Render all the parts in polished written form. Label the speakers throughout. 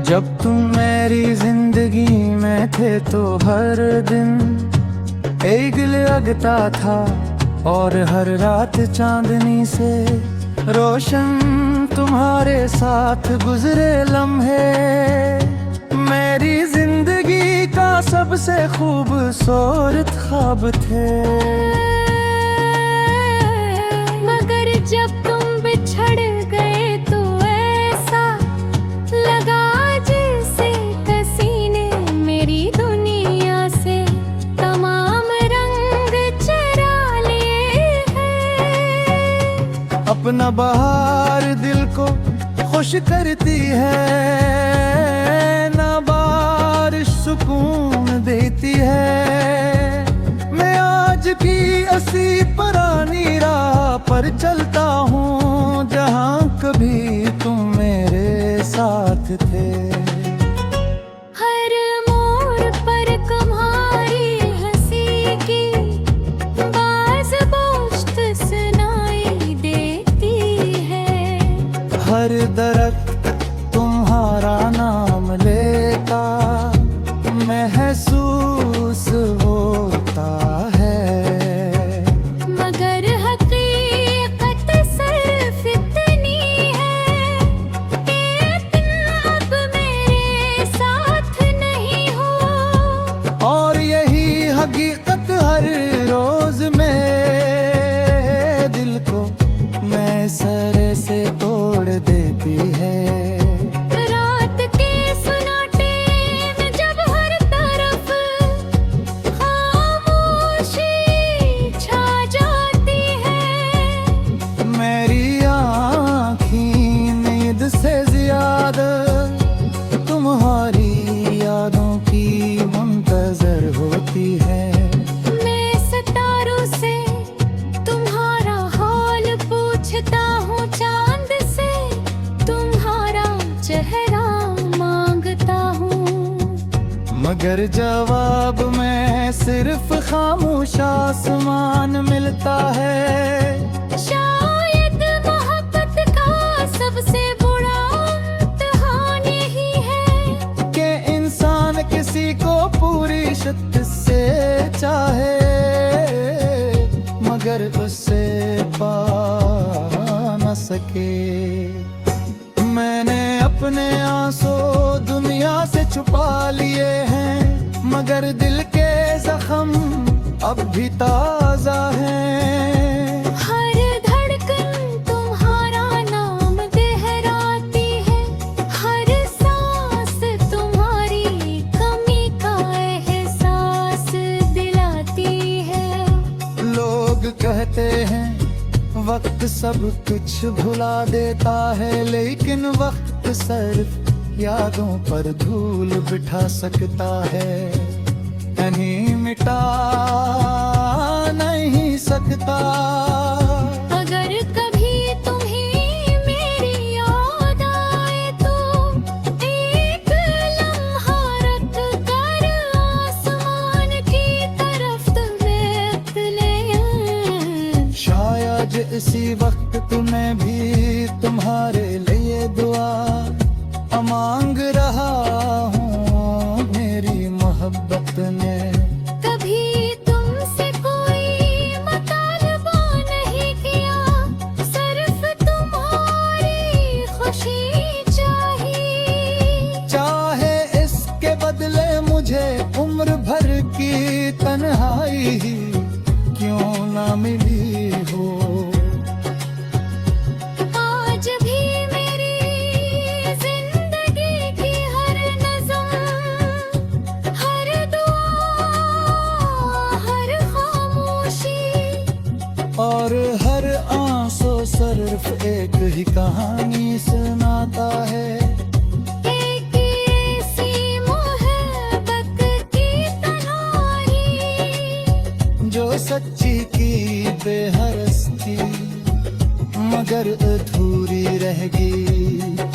Speaker 1: जब तुम मेरी जिंदगी में थे तो हर दिन एक लगता था और हर रात चांदनी से रोशन तुम्हारे साथ गुजरे लम्हे मेरी जिंदगी का सबसे खूबसूरत ख्वाब थे।
Speaker 2: मगर जब तुम बिछड़ गए तो ऐसा लगा जैसे किसी ने मेरी दुनिया से तमाम रंग चुरा लिए हैं।
Speaker 1: अपना बहार दिल को खुश करती है, ना बारिश सुकून देती है। मैं आज की ऐसी पुरानी राह पर चलता हूँ जहाँ कभी तुम मेरे साथ थे।
Speaker 2: हर मोड़ पर तुम्हारी हंसी की बाज पोस्ट सुनाई देती है।
Speaker 1: हर दरख्त तुम्हारा नाम लेता महसूस होता है।
Speaker 2: मगर हकीकत सिर्फ इतनी है कि तुम अब मेरे साथ नहीं हो।
Speaker 1: और यही हकीकत हर रोज मेरे दिल को मैं सर से तोड़ देती है।
Speaker 2: रात के सन्नाटे में जब हर तरफ खामोशी छा जाती है।
Speaker 1: मेरी आँखें नींद से ज्यादा तुम्हारी यादों की मुंतजर होती है।
Speaker 2: मैं सितारों से तुम्हारा हाल पूछता हूँ, चांद से तुम्हारा चेहरा मांगता हूँ।
Speaker 1: मगर जवाब में सिर्फ खामोश आसमान मिलता है।
Speaker 2: शायद मोहब्बत का सबसे बुरा इम्तिहान यही है
Speaker 1: कि इंसान किसी को पूरी शिद्दत से चाहे मगर उससे पा न सके। मैंने अपने आंसू दुनिया से छुपा लिए हैं मगर दिल के जख्म अब भी ताजा हैं।
Speaker 2: हर धड़कन तुम्हारा नाम दोहराती है, हर सांस तुम्हारी कमी का एहसास दिलाती है।
Speaker 1: लोग कहते हैं वक्त सब कुछ भुला देता है, लेकिन वक्त सिर्फ यादों पर धूल बिठा सकता है। नहीं मिटा नहीं सकता।
Speaker 2: अगर कभी तुम्हें मेरी याद आए तो एक लम्हा रख कर आसमान की तरफ देख ले।
Speaker 1: शायद इसी वक्त तुम्हें भी तुम्हारे लिए दुआ मांग रहा हूँ मेरी मोहब्बत ने।
Speaker 2: कभी तुमसे कोई मुतालबा नहीं किया, सिर्फ तुम्हारी खुशी चाहिए।
Speaker 1: चाहे इसके बदले मुझे उम्र भर की तन्हाई ही क्यों ना मिली हो।
Speaker 2: आज भी मेरी जिंदगी की हर नज़म, हर दुआ, हर खामोशी
Speaker 1: और हर आंसू सिर्फ एक ही कहानी सुनाता है।
Speaker 2: एक ऐसी मोहब्बत की तन्हाई
Speaker 1: जो सच्ची की बेहरस थी मगर अधूरी रहेगी।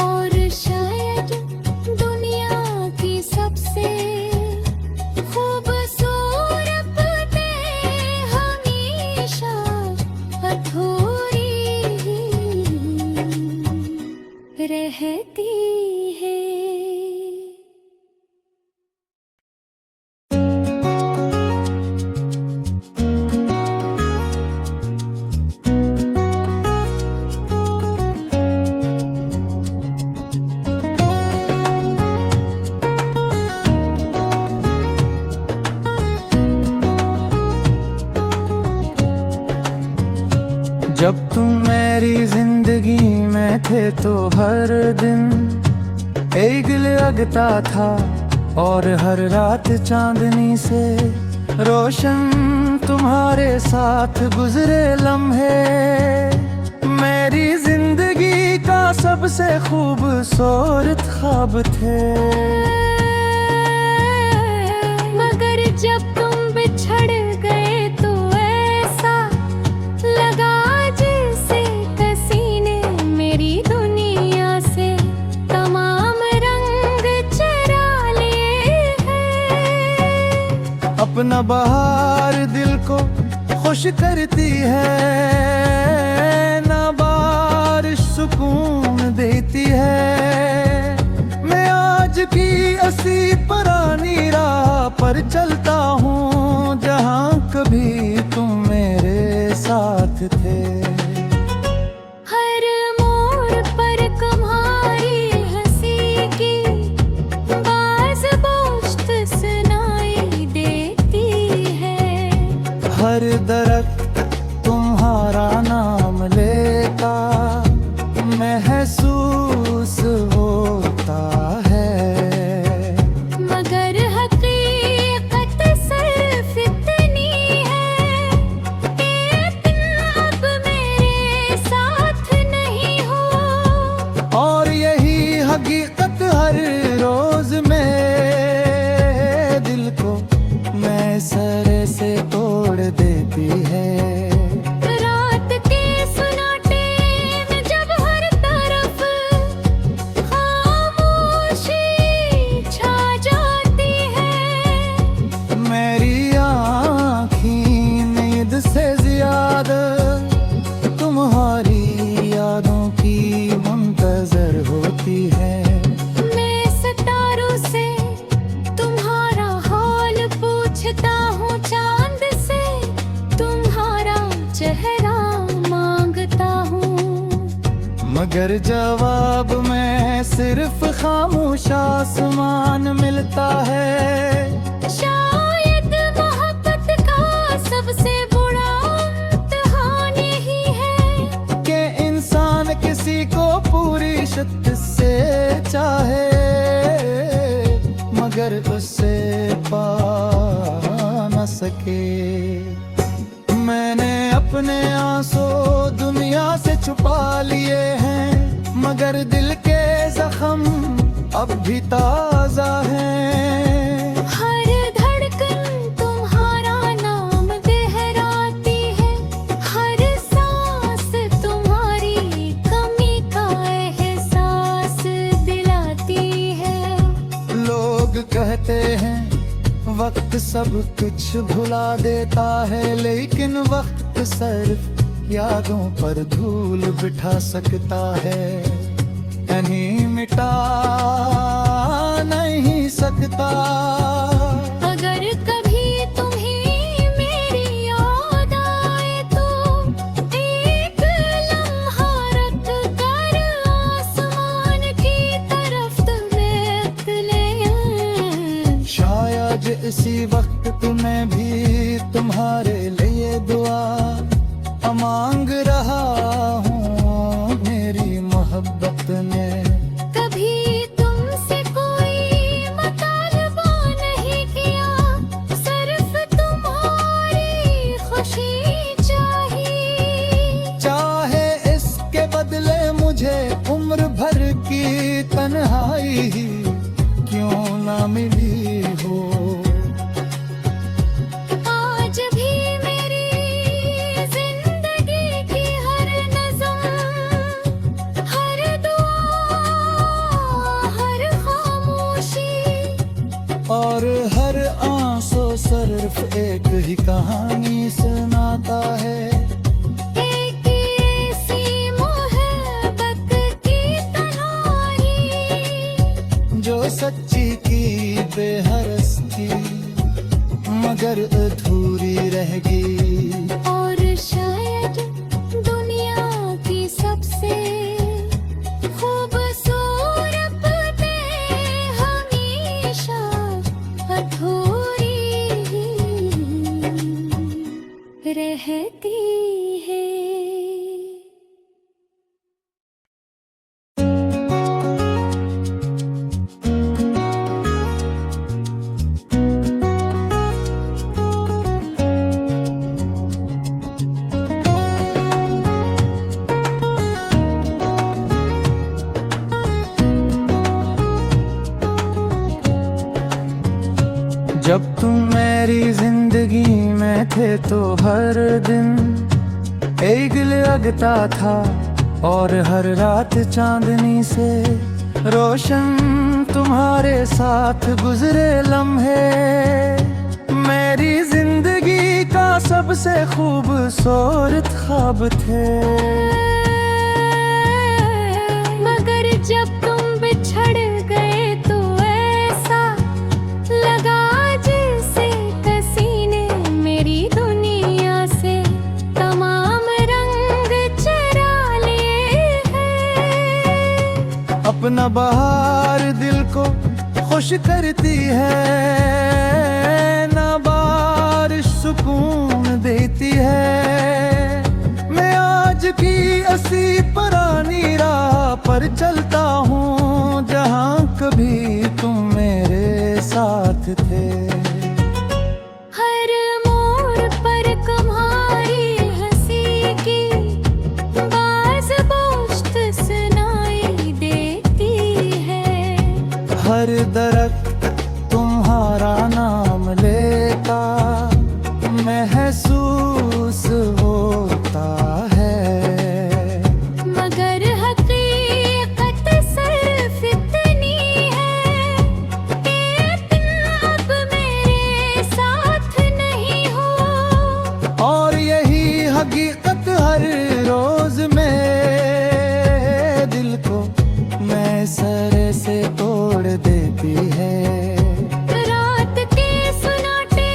Speaker 2: और शायद दुनिया की सबसे खूबसूरत बातें हमेशा अधूरी रहती है।
Speaker 1: जब तुम मेरी जिंदगी में थे तो हर दिन एक लगता था और हर रात चांदनी से रोशन तुम्हारे साथ गुजरे लम्हे मेरी जिंदगी का सबसे खूबसूरत ख्वाब थे।
Speaker 2: मगर जब तुम बिछड़ गए तो ऐसा लगा जैसे किसी ने मेरी दुनिया से तमाम रंग चुरा लिए हैं।
Speaker 1: अपना बहार दिल को खुश करती है, ना बारिश सुकून देती है। मैं आज की ऐसी पुरानी राह पर चलता हूँ जहाँ कभी तुम मेरे साथ थे।
Speaker 2: हर मोड़ पर तुम्हारी हंसी की बाज बोझ सुनाई देती है।
Speaker 1: हर दरख्त तुम्हारा नाम लेता महसूस होता है।
Speaker 2: मगर हकीकत सिर्फ इतनी है कि तुम अब मेरे साथ नहीं हो।
Speaker 1: और यही हकीकत हर रोज मेरे दिल को मैं सर से तोड़ देती है।
Speaker 2: रात के सन्नाटे में जब हर तरफ खामोशी छा जाती है।
Speaker 1: मेरी आँखें नींद से ज्यादा तुम्हारी यादों की मुंतजर होती है।
Speaker 2: मैं सितारों से तुम्हारा हाल पूछता हूँ, चांद से तुम्हारा चेहरा मांगता हूँ।
Speaker 1: मगर जवाब में सिर्फ खामोश आसमान मिलता है।
Speaker 2: शायद मोहब्बत का सबसे बुरा इम्तिहान यही है
Speaker 1: कि इंसान किसी को पूरी शिद्दत से चाहे मगर उससे पा न सके। मैंने अपने आंसू दुनिया से छुपा लिए हैं मगर दिल के जख्म अब भी ताजा हैं।
Speaker 2: हर धड़कन तुम्हारा नाम दोहराती है, हर सांस तुम्हारी कमी का एहसास दिलाती है।
Speaker 1: लोग कहते हैं वक्त सब कुछ भुला देता है, लेकिन वक्त सिर्फ यादों पर धूल बिठा सकता है, नहीं मिटा नहीं सकता।
Speaker 2: अगर कभी तुम्हें मेरी याद आए तो एक लम्हा रख कर आसमान की तरफ देख ले।
Speaker 1: शायद इसी वक्त तुम्हें भी तुम्हारे लिए दुआ मांग रहा हूँ मेरी मोहब्बत ने।
Speaker 2: कभी तुमसे कोई मुतालबा नहीं किया, सिर्फ तुम्हारी खुशी चाहिए।
Speaker 1: चाहे इसके बदले मुझे उम्र भर की तन्हाई ही क्यों ना मिली हो।
Speaker 2: आज भी मेरी जिंदगी की हर नज़म, हर दुआ, हर खामोशी
Speaker 1: और हर आंसू सिर्फ एक ही कहानी सुनाता है।
Speaker 2: एक ऐसी मोहब्बत की तन्हाई
Speaker 1: जो सच्ची की बेहरस थी मगर अधूरी रहेगी।
Speaker 2: और शायद दुनिया की सबसे खूबसूरत बातें हमेशा अधूरी ही
Speaker 1: जब तुम मेरी जिंदगी में थे तो हर दिन एक लगता था और हर रात चांदनी से रोशन तुम्हारे साथ गुजरे लम्हे मेरी जिंदगी का सबसे खूबसूरत ख्वाब थे।
Speaker 2: मगर जब तुम बिछड़ गए तो ऐसा लगा जैसे किसी ने मेरी दुनिया से तमाम रंग चुरा लिए हैं।
Speaker 1: अपना बहार दिल को खुश करती है ना बारिश सुकून देती है। मैं आज की ऐसी पुरानी राह पर चलता हूँ जहाँ कभी तुम मेरे साथ थे।
Speaker 2: हर मोड़ पर तुम्हारी हंसी की बाज पोस्ट सुनाई देती है।
Speaker 1: हर दरख्त तुम्हारा नाम लेता महसूस होता है।
Speaker 2: मगर हकीकत सिर्फ इतनी है कि तुम अब मेरे साथ नहीं हो।
Speaker 1: और यही हकीकत हर रोज मेरे दिल को मैं सर से तोड़ देती है।
Speaker 2: रात के सन्नाटे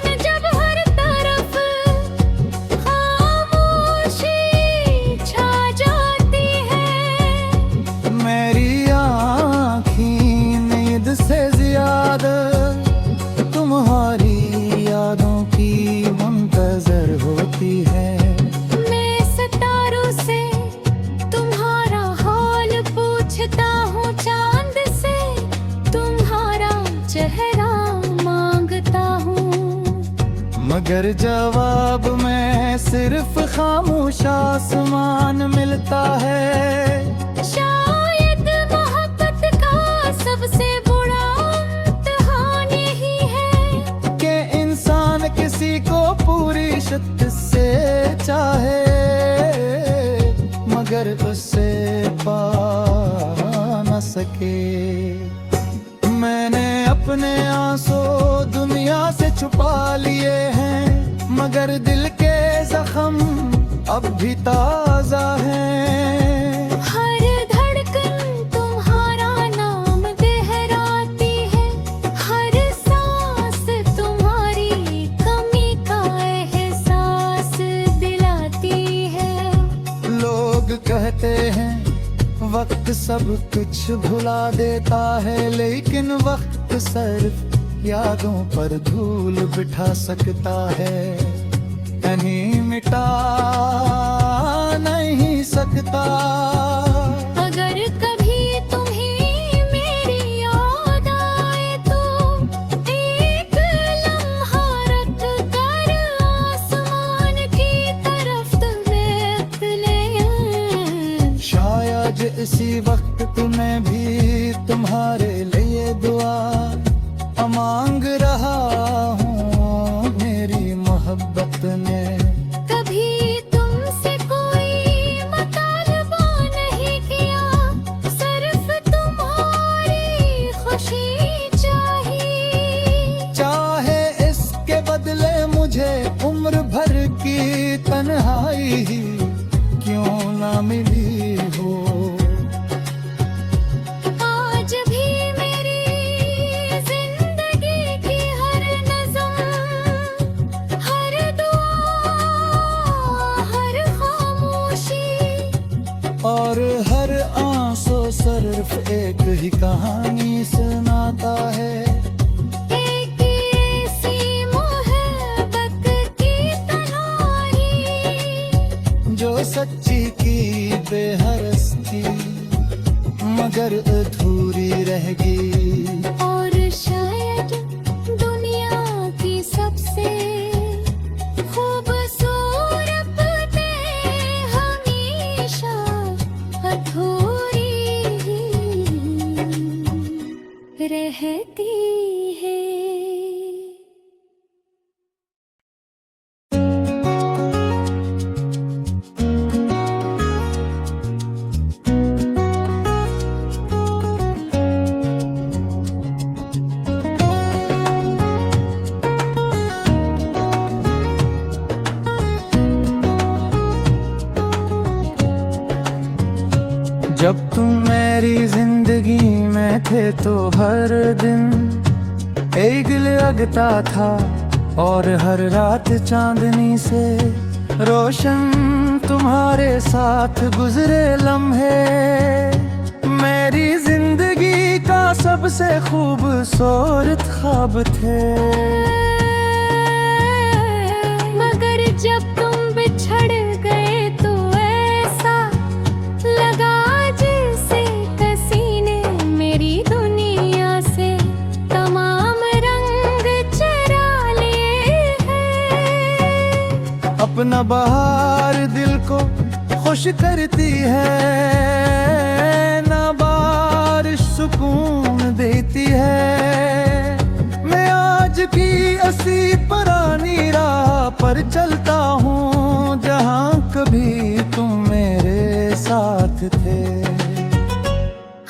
Speaker 2: में जब हर तरफ खामोशी छा जाती है।
Speaker 1: मेरी आँखें नींद से ज्यादा तुम्हारी यादों की मुंतजर होती है।
Speaker 2: मैं सितारों से तुम्हारा हाल पूछता हूँ, चांद से तुम्हारा चेहरा मांगता हूँ।
Speaker 1: मगर जवाब में सिर्फ खामोश आसमान मिलता है।
Speaker 2: शायद मोहब्बत का सबसे बड़ा इम्तिहान यही है
Speaker 1: कि इंसान किसी को पूरी शिद्दत से चाहे मगर उससे पा न सके। मैंने अपने आंसू दुनिया से छुपा लिए हैं मगर दिल के जख्म अब भी ताजा हैं।
Speaker 2: हर धड़कन तुम्हारा नाम दोहराती है। हर सांस तुम्हारी कमी का एहसास दिलाती है।
Speaker 1: लोग कहते हैं वक्त सब कुछ भुला देता है लेकिन वक्त सिर्फ यादों पर धूल बिठा सकता है। कहीं मिटा नहीं सकता।
Speaker 2: अगर कभी तुम्हें मेरी याद आए तो एक लम्हा रख कर आसमान की तरफ देख ले।
Speaker 1: शायद इसी वक्त तुम्हें भी तुम्हारे लिए दुआ मांग रहा हूँ मेरी मोहब्बत ने।
Speaker 2: कभी तुमसे कोई मुतालबा नहीं किया, सिर्फ तुम्हारी खुशी चाहिए।
Speaker 1: चाहे इसके बदले मुझे उम्र भर की तन्हाई ही क्यों ना मिली हो।
Speaker 2: आज भी मेरी जिंदगी की हर नज़म, हर दुआ, हर खामोशी
Speaker 1: और हर आंसू सिर्फ एक ही कहानी सुनाता है।
Speaker 2: एक ऐसी मोहब्बत की तन्हाई
Speaker 1: जो सच्ची की बेहरस थी मगर अधूरी रहेगी।
Speaker 2: और शायद दुनिया की सबसे खूबसूरत बातें हमेशा अधूरी ही रहती है।
Speaker 1: जब तुम मेरी जिंदगी में थे तो हर दिन एक लगता था और हर रात चांदनी से रोशन तुम्हारे साथ गुजरे लम्हे मेरी जिंदगी का सबसे खूबसूरत ख्वाब थे।
Speaker 2: मगर जब तुम बिछड़ गए तो ऐसा लगा जैसे किसी ने मेरी दुनिया से तमाम रंग चुरा लिए हैं।
Speaker 1: अपना बहार दिल को खुश करती है ना बारिश सुकून देती है। मैं आज भी असी पुरानी राह पर चलता हूँ जहाँ कभी तुम मेरे साथ थे।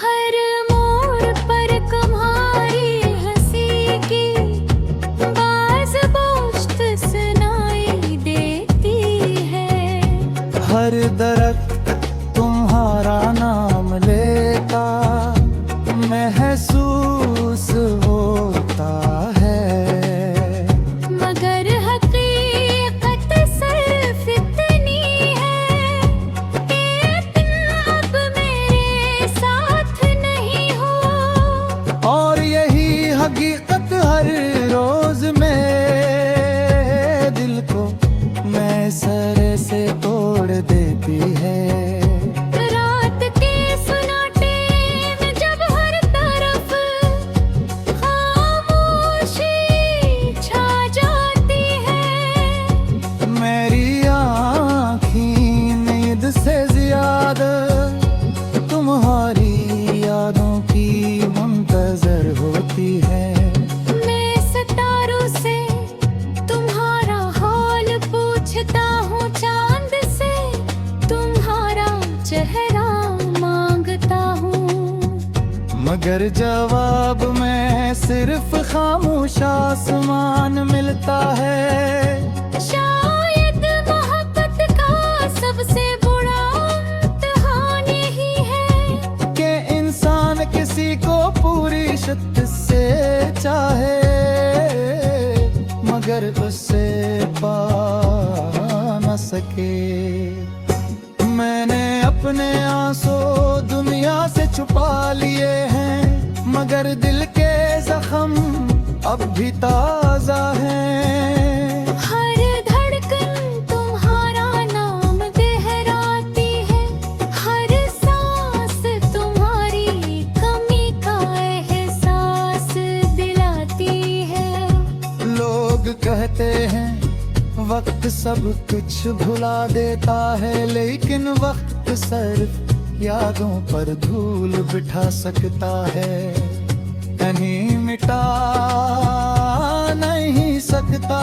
Speaker 2: हर मोड़ पर तुम्हारी हंसी की बाज पोश्त सुनाई देती है।
Speaker 1: हर दरख्त तुम्हारा नाम लेता महसूस होता है।
Speaker 2: मगर हकीकत सिर्फ इतनी है कि तुम अब मेरे साथ नहीं हो।
Speaker 1: और यही हकीकत हर रोज में दिल को मैं सर से तोड़ देती है।
Speaker 2: रात के सन्नाटे में जब हर तरफ खामोशी छा जाती है।
Speaker 1: मेरी आँखें नींद से ज्यादा तुम्हारी यादों की मुंतजर होती है।
Speaker 2: मैं सितारों से तुम्हारा हाल पूछता हूँ, चांद से तुम्हारा चेहरा मांगता हूँ।
Speaker 1: मगर जवाब में सिर्फ खामोश आसमान मिलता है।
Speaker 2: शायद मोहब्बत का सबसे बुरा इम्तिहान यही है
Speaker 1: कि इंसान किसी को पूरी शिद्दत से चाहे मगर उससे पा न सके। मैंने अपने आंसू दुनिया से छुपा लिए हैं मगर दिल के जख्म अब भी ताजा हैं।
Speaker 2: हर धड़कन तुम्हारा नाम दोहराती है। हर सांस तुम्हारी कमी का एहसास दिलाती है।
Speaker 1: लोग कहते हैं वक्त सब कुछ भुला देता है लेकिन वक्त सिर्फ यादों पर धूल बिठा सकता है, कहीं मिटा नहीं सकता।